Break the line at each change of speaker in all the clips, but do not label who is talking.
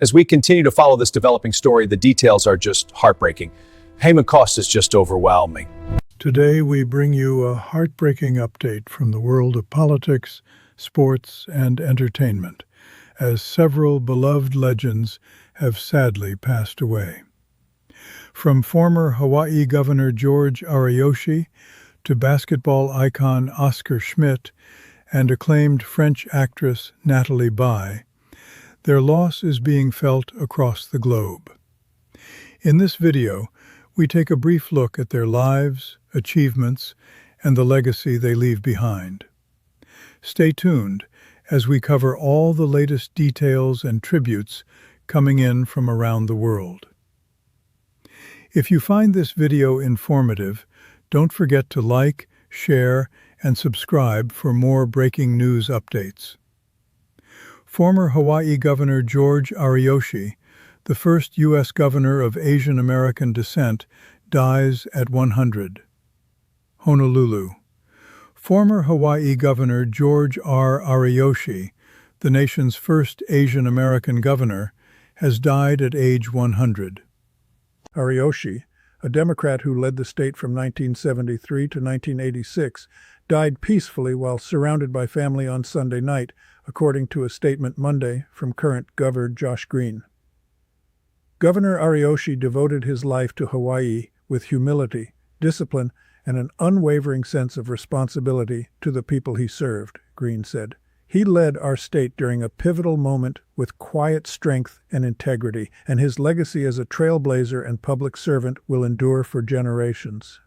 As we continue to follow this developing story, the details are just heartbreaking. Payment cost is just overwhelming.
Today, we bring you a heartbreaking update from the world of politics, sports, and entertainment, as several beloved legends have sadly passed away. From former Hawaii Governor George Ariyoshi to basketball icon Oscar Schmidt and acclaimed French actress Nathalie Baye, their loss is being felt across the globe. In this video, we take a brief look at their lives, achievements, and the legacy they leave behind. Stay tuned as we cover all the latest details and tributes coming in from around the world. If you find this video informative, don't forget to like, share, and subscribe for more breaking news updates. Former Hawaii Governor George Ariyoshi, the first U.S. governor of Asian American descent, dies at 100. Honolulu. Former Hawaii Governor George R. Ariyoshi, the nation's first Asian American governor, has died at age 100. Ariyoshi, a Democrat who led the state from 1973 to 1986, died peacefully while surrounded by family on Sunday night, according to a statement Monday from current Governor Josh Green. Governor Ariyoshi devoted his life to Hawaii with humility, discipline, and an unwavering sense of responsibility to the people he served, Green said. He led our state during a pivotal moment with quiet strength and integrity, and his legacy as a trailblazer and public servant will endure for generations.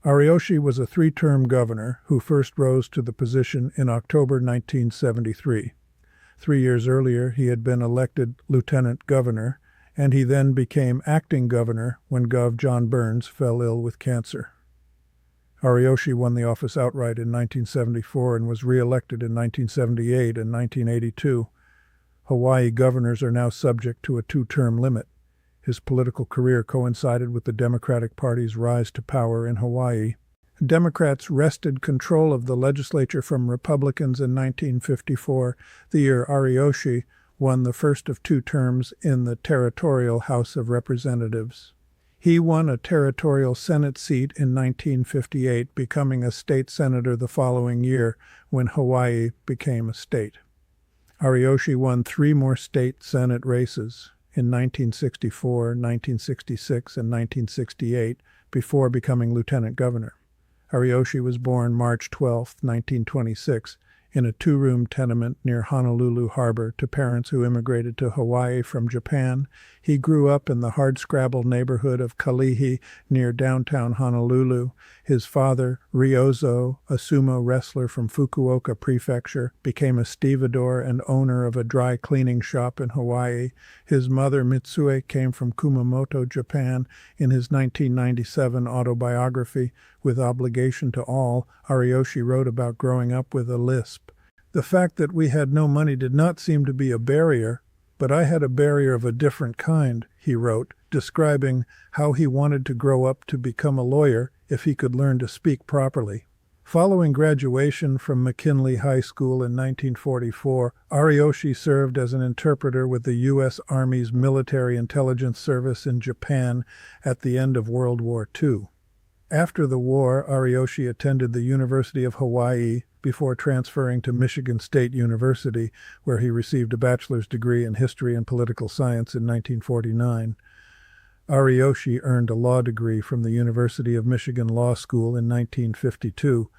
Ariyoshi was a three-term governor who first rose to the position in October 1973. 3 years earlier, he had been elected lieutenant governor, and he then became acting governor when Gov. John Burns fell ill with cancer. Ariyoshi won the office outright in 1974 and was re-elected in 1978 and 1982. Hawaii governors are now subject to a two-term limit. His political career coincided with the Democratic Party's rise to power in Hawaii. Democrats wrested control of the legislature from Republicans in 1954, the year Ariyoshi won the first of two terms in the territorial House of Representatives. He won a territorial Senate seat in 1958, becoming a state senator the following year when Hawaii became a state. Ariyoshi won 3 more state Senate races in 1964, 1966, and 1968 before becoming lieutenant governor. Ariyoshi was born March 12, 1926, in a 2-room tenement near Honolulu Harbor to parents who immigrated to Hawaii from Japan. He grew up in the hardscrabble neighborhood of Kalihi near downtown Honolulu. His father, Ryozo, a sumo wrestler from Fukuoka Prefecture, became a stevedore and owner of a dry cleaning shop in Hawaii. His mother, Mitsue, came from Kumamoto, Japan. In his 1997 autobiography, With Obligation to All, Ariyoshi wrote about growing up with a lisp. The fact that we had no money did not seem to be a barrier, but I had a barrier of a different kind, he wrote, describing how he wanted to grow up to become a lawyer if he could learn to speak properly. Following graduation from McKinley High School in 1944, Ariyoshi served as an interpreter with the U.S. Army's Military Intelligence Service in Japan at the end of World War II. After the war, Ariyoshi attended the University of Hawaii before transferring to Michigan State University, where he received a bachelor's degree in history and political science in 1949. Ariyoshi earned a law degree from the University of Michigan Law School in 1952.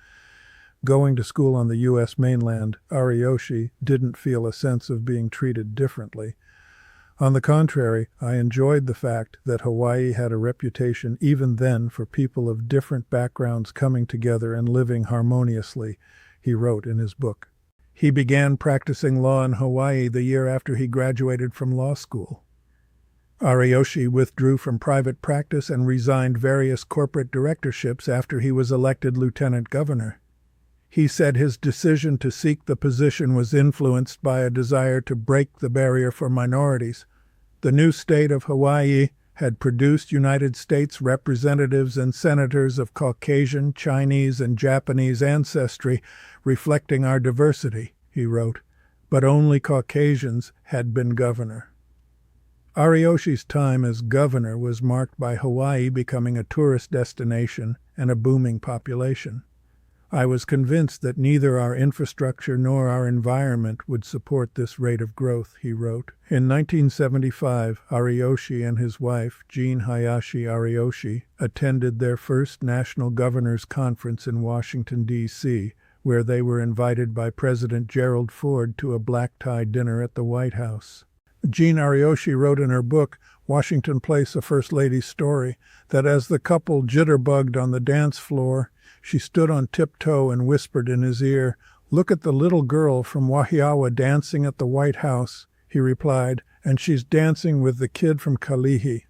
Going to school on the U.S. mainland, Ariyoshi didn't feel a sense of being treated differently. On the contrary, I enjoyed the fact that Hawaii had a reputation even then for people of different backgrounds coming together and living harmoniously, he wrote in his book. He began practicing law in Hawaii the year after he graduated from law school. Ariyoshi withdrew from private practice and resigned various corporate directorships after he was elected lieutenant governor. He said his decision to seek the position was influenced by a desire to break the barrier for minorities. The new state of Hawaii had produced United States representatives and senators of Caucasian, Chinese, and Japanese ancestry, reflecting our diversity, he wrote, but only Caucasians had been governor. Ariyoshi's time as governor was marked by Hawaii becoming a tourist destination and a booming population. I was convinced that neither our infrastructure nor our environment would support this rate of growth, he wrote. In 1975, Ariyoshi and his wife, Jean Hayashi Ariyoshi, attended their first National Governors Conference in Washington, D.C., where they were invited by President Gerald Ford to a black-tie dinner at the White House. Jean Ariyoshi wrote in her book, Washington Place, A First Lady's Story, that as the couple jitterbugged on the dance floor, she stood on tiptoe and whispered in his ear, "Look at the little girl from Wahiawa dancing at the White House," he replied, "and she's dancing with the kid from Kalihi."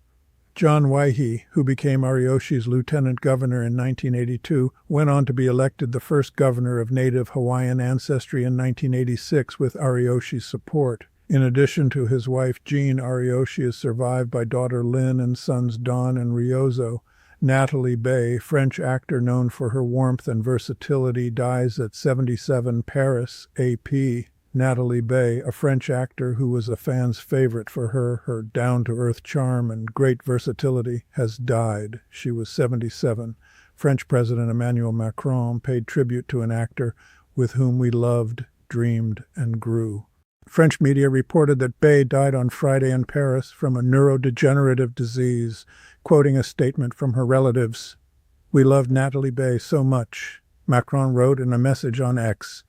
John Waihe, who became Ariyoshi's lieutenant governor in 1982, went on to be elected the first governor of native Hawaiian ancestry in 1986 with Ariyoshi's support. In addition to his wife Jean, Ariyoshi is survived by daughter Lynn and sons Don and Riozo. Natalie Bay, French actor known for her warmth and versatility, dies at 77. Paris, AP. Natalie Bay, a French actor who was a fan's favorite for her down-to-earth charm and great versatility, has died. She was 77. French President Emmanuel Macron paid tribute to an actor with whom we loved, dreamed, and grew. French media reported that Bay died on Friday in Paris from a neurodegenerative disease, quoting a statement from her relatives. "We loved Natalie Bay so much," Macron wrote in a message on X.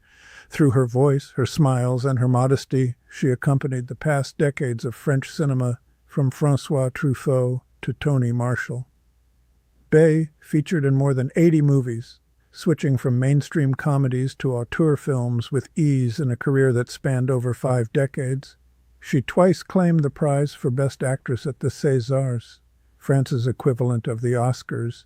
Through her voice, her smiles, and her modesty, she accompanied the past decades of French cinema, from François Truffaut to Tony Marshall. Bay featured in more than 80 movies, switching from mainstream comedies to auteur films with ease in a career that spanned over 5 decades. She twice claimed the prize for Best Actress at the Césars, France's equivalent of the Oscars.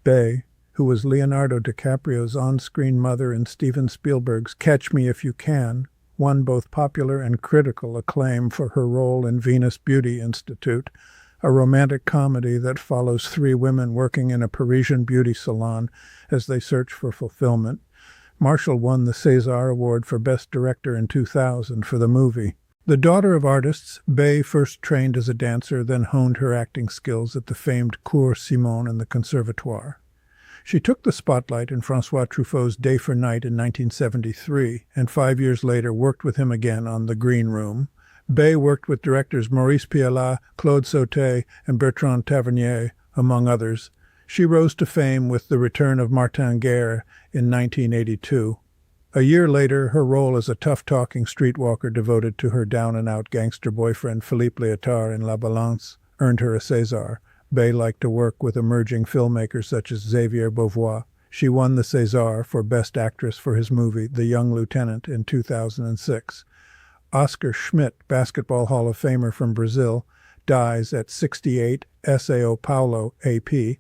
Bay, who was Leonardo DiCaprio's on-screen mother in Steven Spielberg's Catch Me If You Can, won both popular and critical acclaim for her role in Venus Beauty Institute, a romantic comedy that follows 3 women working in a Parisian beauty salon as they search for fulfillment. Marshall won the César Award for Best Director in 2000 for the movie. The daughter of artists, Bay first trained as a dancer, then honed her acting skills at the famed Cours Simon and the Conservatoire. She took the spotlight in François Truffaut's Day for Night in 1973, and 5 years later worked with him again on The Green Room. Bay worked with directors Maurice Pialat, Claude Sautet, and Bertrand Tavernier, among others. She rose to fame with the return of Martin Guerre in 1982. A year later, her role as a tough-talking streetwalker devoted to her down-and-out gangster boyfriend Philippe Léotard in La Balance earned her a César. Bay liked to work with emerging filmmakers such as Xavier Beauvois. She won the César for Best Actress for his movie The Young Lieutenant in 2006. Oscar Schmidt, Basketball Hall of Famer from Brazil, dies at 68, São Paulo, AP.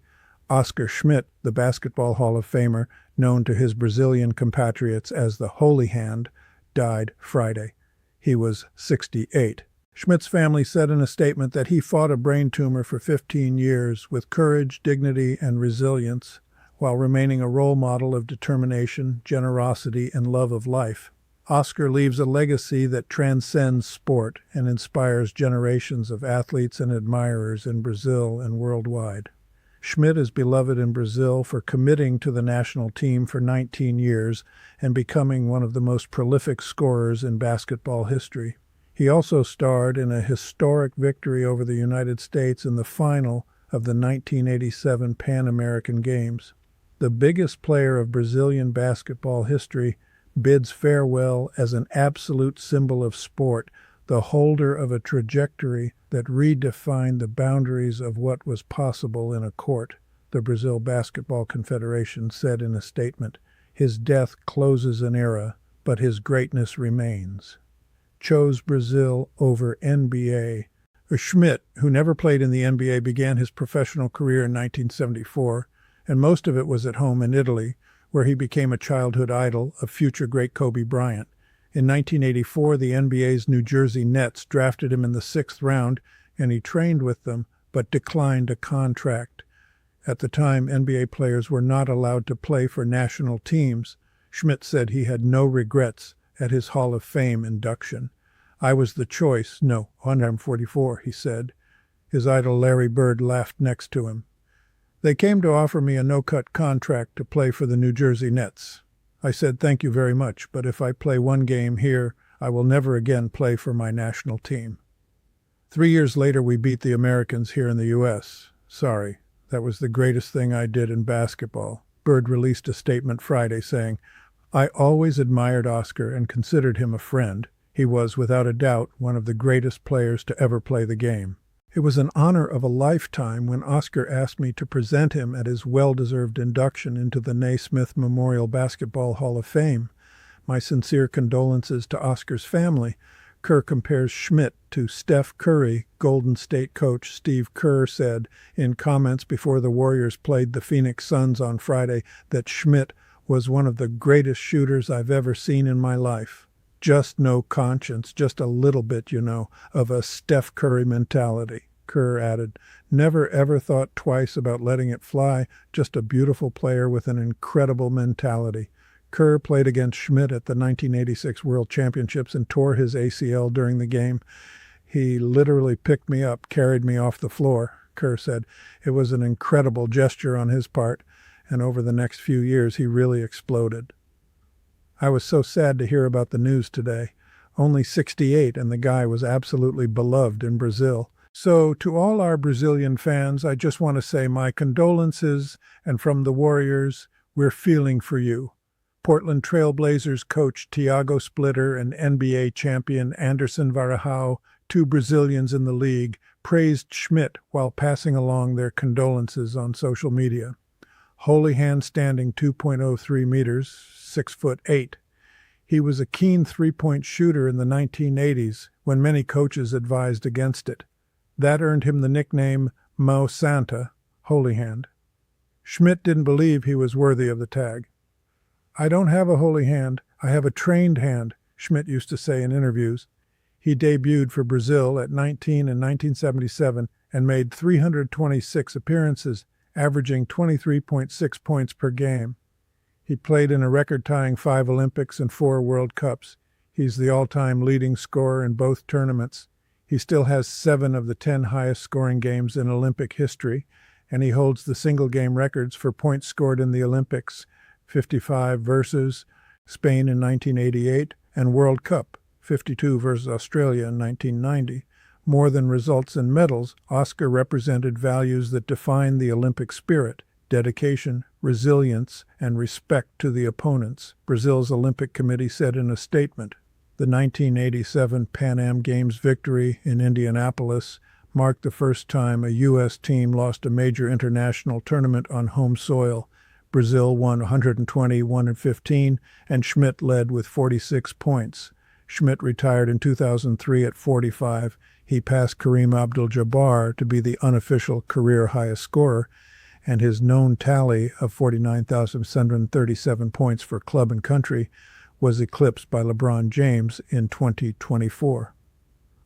Oscar Schmidt, the Basketball Hall of Famer, known to his Brazilian compatriots as the Holy Hand, died Friday. He was 68. Schmidt's family said in a statement that he fought a brain tumor for 15 years with courage, dignity, and resilience, while remaining a role model of determination, generosity, and love of life. Oscar leaves a legacy that transcends sport and inspires generations of athletes and admirers in Brazil and worldwide. Schmidt is beloved in Brazil for committing to the national team for 19 years and becoming one of the most prolific scorers in basketball history. He also starred in a historic victory over the United States in the final of the 1987 Pan American Games. The biggest player of Brazilian basketball history bids farewell as an absolute symbol of sport, the holder of a trajectory that redefined the boundaries of what was possible in a court, the Brazil Basketball Confederation said in a statement. His death closes an era, but his greatness remains. Chose Brazil over NBA. Schmidt, who never played in the NBA, began his professional career in 1974, and most of it was at home in Italy, where he became a childhood idol of future great Kobe Bryant. In 1984, the NBA's New Jersey Nets drafted him in the 6th round, and he trained with them, but declined a contract. At the time, NBA players were not allowed to play for national teams. Schmidt said he had no regrets at his Hall of Fame induction. "I was the choice, no, 144, he said. His idol Larry Bird laughed next to him. They came to offer me a no-cut contract to play for the New Jersey Nets. I said thank you very much, but if I play one game here, I will never again play for my national team. 3 years later, we beat the Americans here in the U.S. Sorry, that was the greatest thing I did in basketball. Bird released a statement Friday saying, I always admired Oscar and considered him a friend. He was, without a doubt, one of the greatest players to ever play the game. It was an honor of a lifetime when Oscar asked me to present him at his well-deserved induction into the Naismith Memorial Basketball Hall of Fame. My sincere condolences to Oscar's family. Kerr compares Schmidt to Steph Curry. Golden State coach Steve Kerr said in comments before the Warriors played the Phoenix Suns on Friday that Schmidt was one of the greatest shooters I've ever seen in my life. Just no conscience, just a little bit, of a Steph Curry mentality. Kerr added, never ever thought twice about letting it fly, just a beautiful player with an incredible mentality. Kerr played against Schmidt at the 1986 World Championships and tore his ACL during the game. He literally picked me up, carried me off the floor, Kerr said. It was an incredible gesture on his part, and over the next few years he really exploded. I was so sad to hear about the news today. Only 68, and the guy was absolutely beloved in Brazil. So to all our Brazilian fans, I just want to say my condolences, and from the Warriors, we're feeling for you. Portland Trail Blazers coach Thiago Splitter and NBA champion Anderson Varejão, two Brazilians in the league, praised Schmidt while passing along their condolences on social media. Holy Hand standing 2.03 meters, 6'8". He was a keen three-point shooter in the 1980s when many coaches advised against it. That earned him the nickname Mão Santa, Holy Hand. Schmidt didn't believe he was worthy of the tag. I don't have a holy hand, I have a trained hand, Schmidt used to say in interviews. He debuted for Brazil at 19 in 1977 and made 326 appearances, averaging 23.6 points per game. He played in a record-tying 5 Olympics and 4 World Cups. He's the all-time leading scorer in both tournaments. He still has 7 of the 10 highest-scoring games in Olympic history, and he holds the single-game records for points scored in the Olympics, 55 versus Spain in 1988, and World Cup, 52 versus Australia in 1990. More than results in medals, Oscar represented values that define the Olympic spirit: dedication, resilience, and respect to the opponents, Brazil's Olympic Committee said in a statement. The 1987 Pan Am Games victory in Indianapolis marked the first time a U.S. team lost a major international tournament on home soil. Brazil won 120-115, and Schmidt led with 46 points. Schmidt retired in 2003 at 45. He passed Kareem Abdul-Jabbar to be the unofficial career highest scorer, and his known tally of 49,737 points for club and country was eclipsed by LeBron James in 2024.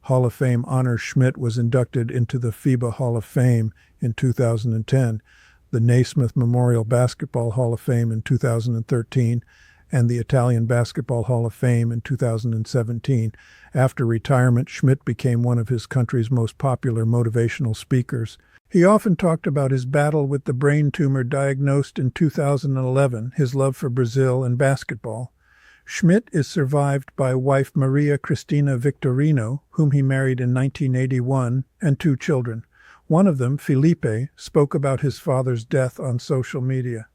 Hall of Fame honor Schmidt was inducted into the FIBA Hall of Fame in 2010, the Naismith Memorial Basketball Hall of Fame in 2013, and the Italian Basketball Hall of Fame in 2017. After retirement, Schmidt became one of his country's most popular motivational speakers. He often talked about his battle with the brain tumor diagnosed in 2011, his love for Brazil and basketball. Schmidt is survived by wife Maria Cristina Victorino, whom he married in 1981, and 2 children. One of them, Felipe, spoke about his father's death on social media.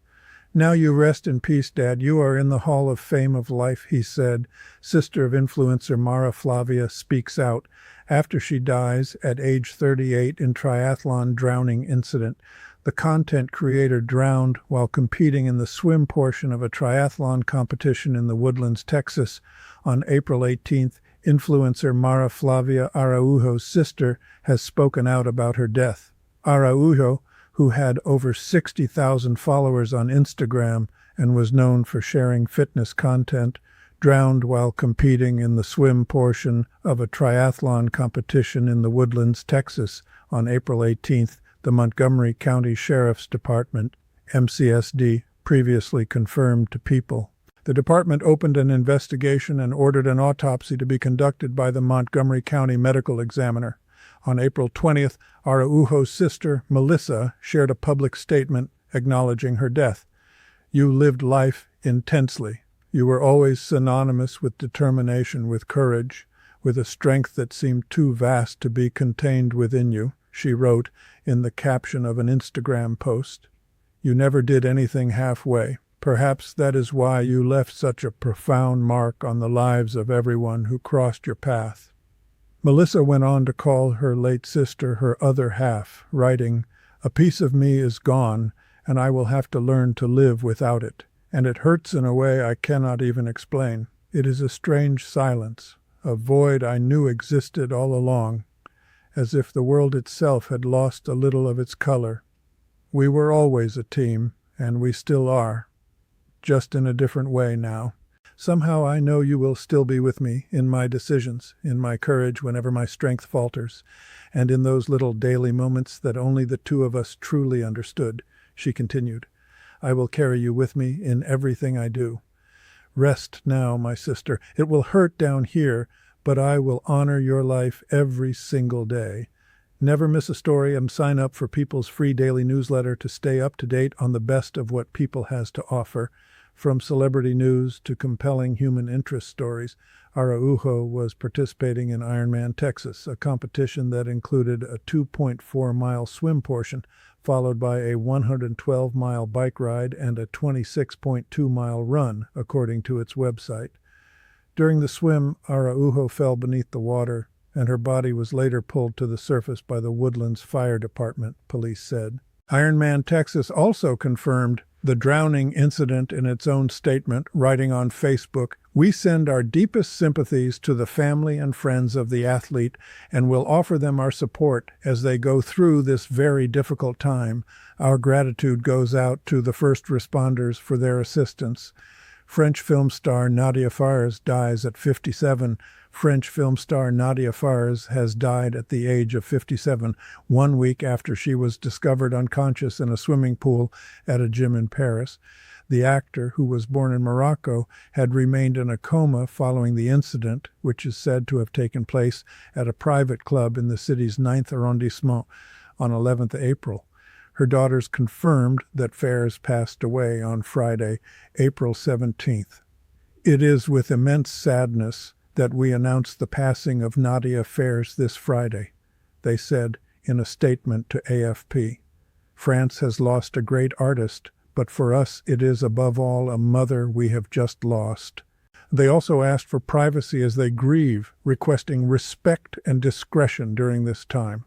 Now you rest in peace, Dad. You are in the Hall of Fame of Life, he said. Sister of influencer Mara Flavia speaks out after she dies at age 38 in triathlon drowning incident. The content creator drowned while competing in the swim portion of a triathlon competition in the Woodlands, Texas. On April 18th, influencer Mara Flavia Araujo's sister has spoken out about her death. Araujo, who had over 60,000 followers on Instagram and was known for sharing fitness content, drowned while competing in the swim portion of a triathlon competition in the Woodlands, Texas on April 18th, the Montgomery County Sheriff's Department, MCSD, previously confirmed to People. The department opened an investigation and ordered an autopsy to be conducted by the Montgomery County Medical Examiner.
On April 20th, Araujo's sister, Melissa, shared a public statement acknowledging her death. You lived life intensely. You were always synonymous with determination, with courage, with a strength that seemed too vast to be contained within you, she wrote in the caption of an Instagram post. You never did anything halfway. Perhaps that is why you left such a profound mark on the lives of everyone who crossed your path. Melissa went on to call her late sister her other half, writing, "A piece of me is gone, and I will have to learn to live without it. And it hurts in a way I cannot even explain. It is a strange silence, a void I knew existed all along, as if the world itself had lost a little of its color. We were always a team, and we still are, just in a different way now. Somehow I know you will still be with me in my decisions, in my courage whenever my strength falters, and in those little daily moments that only the two of us truly understood," she continued. "I will carry you with me in everything I do. Rest now, my sister. It will hurt down here, but I will honor your life every single day. Never miss a story and sign up for People's free daily newsletter to stay up to date on the best of what People has to offer. From celebrity news to compelling human interest stories, Araujo was participating in Ironman Texas, a competition that included a 2.4-mile swim portion, followed by a 112-mile bike ride and a 26.2-mile run, according to its website. During the swim, Araujo fell beneath the water, and her body was later pulled to the surface by the Woodlands Fire Department, police said. Ironman Texas also confirmed the drowning incident in its own statement, writing on Facebook, "We send our deepest sympathies to the family and friends of the athlete and will offer them our support as they go through this very difficult time. Our gratitude goes out to the first responders for their assistance." French film star Nadia Fares dies at 57. French film star Nadia Fares has died at the age of 57, 1 week after she was discovered unconscious in a swimming pool at a gym in Paris. The actor, who was born in Morocco, had remained in a coma following the incident, which is said to have taken place at a private club in the city's 9th arrondissement on 11th April. Her daughters confirmed that Fares passed away on Friday, April 17th. "It is with immense sadness that we announce the passing of Nadia Fares this Friday," they said in a statement to AFP. "France has lost a great artist, but for us it is above all a mother we have just lost." They also asked for privacy as they grieve, requesting respect and discretion during this time.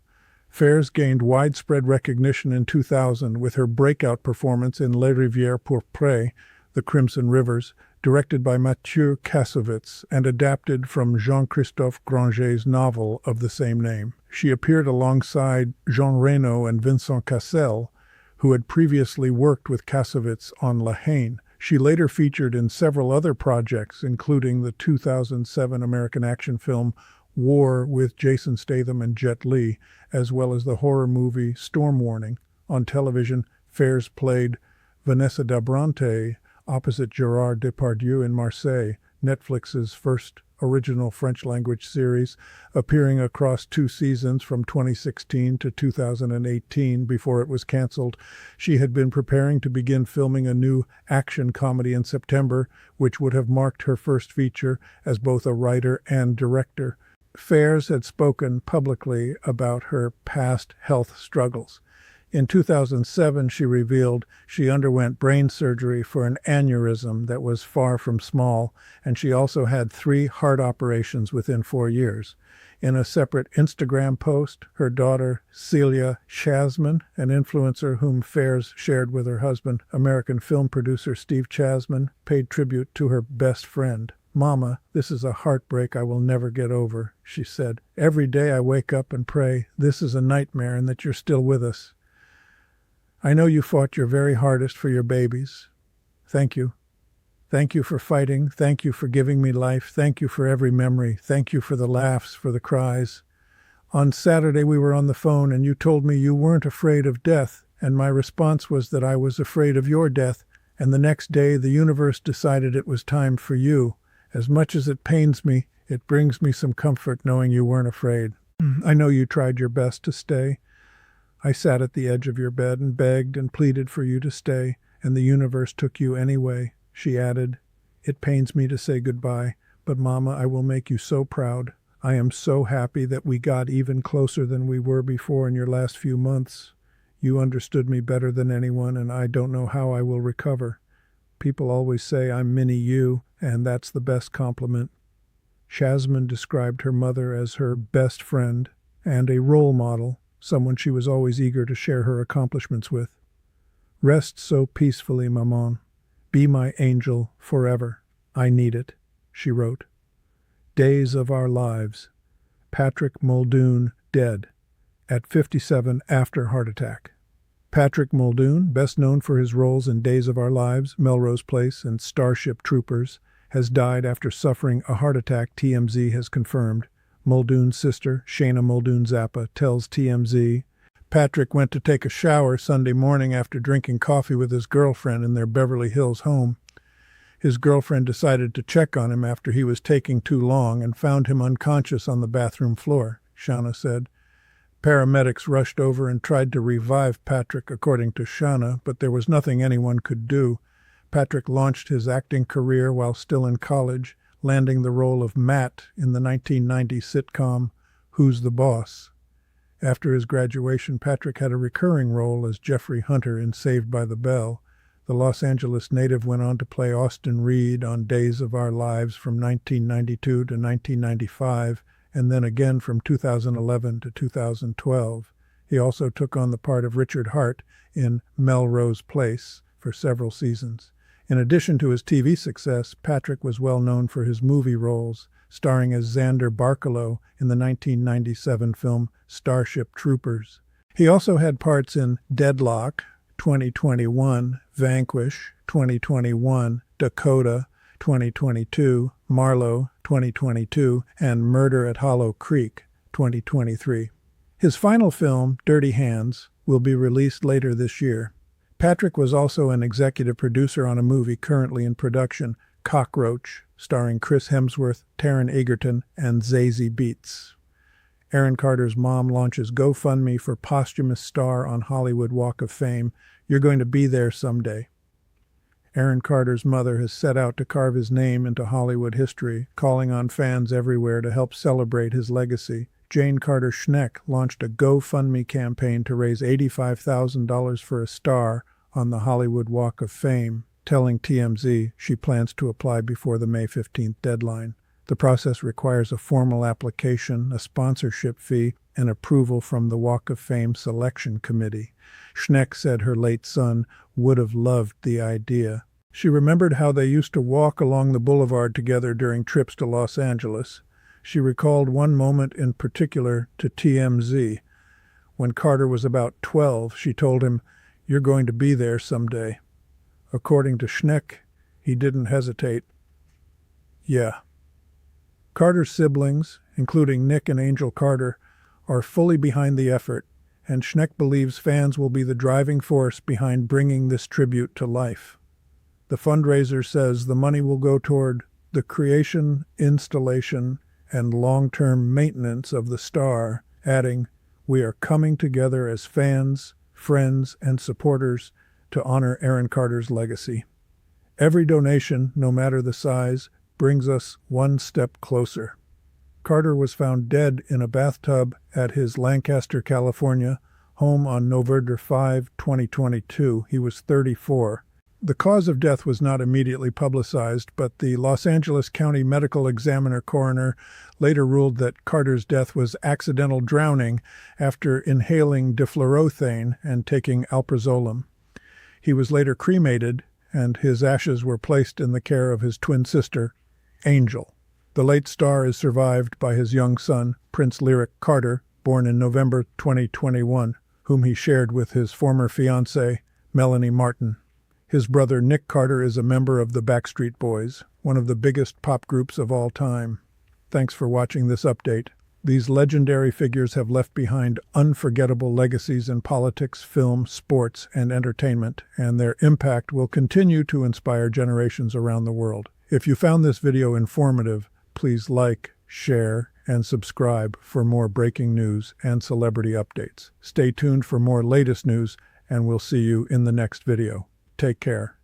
Fares gained widespread recognition in 2000 with her breakout performance in Les Rivières Pourprées, The Crimson Rivers, directed by Mathieu Kassovitz and adapted from Jean-Christophe Granger's novel of the same name. She appeared alongside Jean Reno and Vincent Cassel, who had previously worked with Kassovitz on La Haine. She later featured in several other projects, including the 2007 American action film War with Jason Statham and Jet Li, as well as the horror movie Storm Warning. On television, Fares played Vanessa Dabrante opposite Gerard Depardieu in Marseille, Netflix's first original French-language series, appearing across 2 seasons from 2016 to 2018 before it was canceled. She had been preparing to begin filming a new action comedy in September, which would have marked her first feature as both a writer and director. Fares had spoken publicly about her past health struggles. In 2007, she revealed she underwent brain surgery for an aneurysm that was far from small, and she also had 3 heart operations within 4 years. In a separate Instagram post, her daughter, Celia Chasman, an influencer whom Fares shared with her husband, American film producer Steve Chasman, paid tribute to her best friend. "Mama, this is a heartbreak I will never get over," she said. "Every day I wake up and pray this is a nightmare and that you're still with us. I know you fought your very hardest for your babies. Thank you. Thank you for fighting. Thank you for giving me life. Thank you for every memory. Thank you for the laughs, for the cries. On Saturday we were on the phone and you told me you weren't afraid of death, and my response was that I was afraid of your death, and the next day the universe decided it was time for you. As much as it pains me, it brings me some comfort knowing you weren't afraid." I know you tried your best to stay. I sat at the edge of your bed and begged and pleaded for you to stay, and the universe took you anyway," she added. "It pains me to say goodbye, but Mama, I will make you so proud. I am so happy that we got even closer than we were before in your last few months. You understood me better than anyone, and I don't know how I will recover. People always say I'm mini you, and that's the best compliment." Shazman described her mother as her best friend and a role model, someone she was always eager to share her accomplishments with. "Rest so peacefully, Maman. Be my angel forever. I need it," she wrote. Days of Our Lives. Patrick Muldoon dead at 57 after heart attack. Patrick Muldoon, best known for his roles in Days of Our Lives, Melrose Place, and Starship Troopers, has died after suffering a heart attack, TMZ has confirmed. Muldoon's sister, Shayna Muldoon Zappa, tells TMZ, "Patrick went to take a shower Sunday morning after drinking coffee with his girlfriend in their Beverly Hills home. His girlfriend decided to check on him after he was taking too long and found him unconscious on the bathroom floor," Shauna said. Paramedics rushed over and tried to revive Patrick, according to Shauna, but there was nothing anyone could do. Patrick launched his acting career while still in college, landing the role of Matt in the 1990 sitcom Who's the Boss? After his graduation, Patrick had a recurring role as Jeffrey Hunter in Saved by the Bell. The Los Angeles native went on to play Austin Reed on Days of Our Lives from 1992 to 1995, and then again from 2011 to 2012. He also took on the part of Richard Hart in Melrose Place for several seasons. In addition to his TV success, Patrick was well known for his movie roles, starring as Xander Barkalow in the 1997 film Starship Troopers. He also had parts in Deadlock, 2021, Vanquish, 2021, Dakota, 2022, Marlowe, 2022, and Murder at Hollow Creek, 2023. His final film, Dirty Hands, will be released later this year. Patrick was also an executive producer on a movie currently in production, Cockroach, starring Chris Hemsworth, Taron Egerton, and Zazie Beetz. Aaron Carter's mom launches GoFundMe for posthumous star on Hollywood Walk of Fame. You're going to be there someday. Aaron Carter's mother has set out to carve his name into Hollywood history, calling on fans everywhere to help celebrate his legacy. Jane Carter Schneck launched a GoFundMe campaign to raise $85,000 for a star on the Hollywood Walk of Fame, telling TMZ she plans to apply before the May 15th deadline. The process requires a formal application, a sponsorship fee, and approval from the Walk of Fame Selection Committee. Schneck said her late son would have loved the idea. She remembered how they used to walk along the boulevard together during trips to Los Angeles. She recalled one moment in particular to TMZ. When Carter was about 12, she told him, "You're going to be there someday." According to Schneck, he didn't hesitate. Yeah. Carter's siblings, including Nick and Angel Carter, are fully behind the effort, and Schneck believes fans will be the driving force behind bringing this tribute to life. The fundraiser says the money will go toward the creation, installation, and long-term maintenance of the star, adding, "We are coming together as fans, friends, and supporters to honor Aaron Carter's legacy. Every donation, no matter the size, brings us one step closer." Carter was found dead in a bathtub at his Lancaster, California, home on November 5, 2022. He was 34. The cause of death was not immediately publicized, but the Los Angeles County Medical Examiner coroner later ruled that Carter's death was accidental drowning after inhaling difluorothane and taking alprazolam. He was later cremated, and his ashes were placed in the care of his twin sister, Angel. The late star is survived by his young son, Prince Lyric Carter, born in November 2021, whom he shared with his former fiancée, Melanie Martin. His brother Nick Carter is a member of the Backstreet Boys, one of the biggest pop groups of all time. Thanks for watching this update. These legendary figures have left behind unforgettable legacies in politics, film, sports, and entertainment, and their impact will continue to inspire generations around the world. If you found this video informative, please like, share, and subscribe for more breaking news and celebrity updates. Stay tuned for more latest news, and we'll see you in the next video. Take care.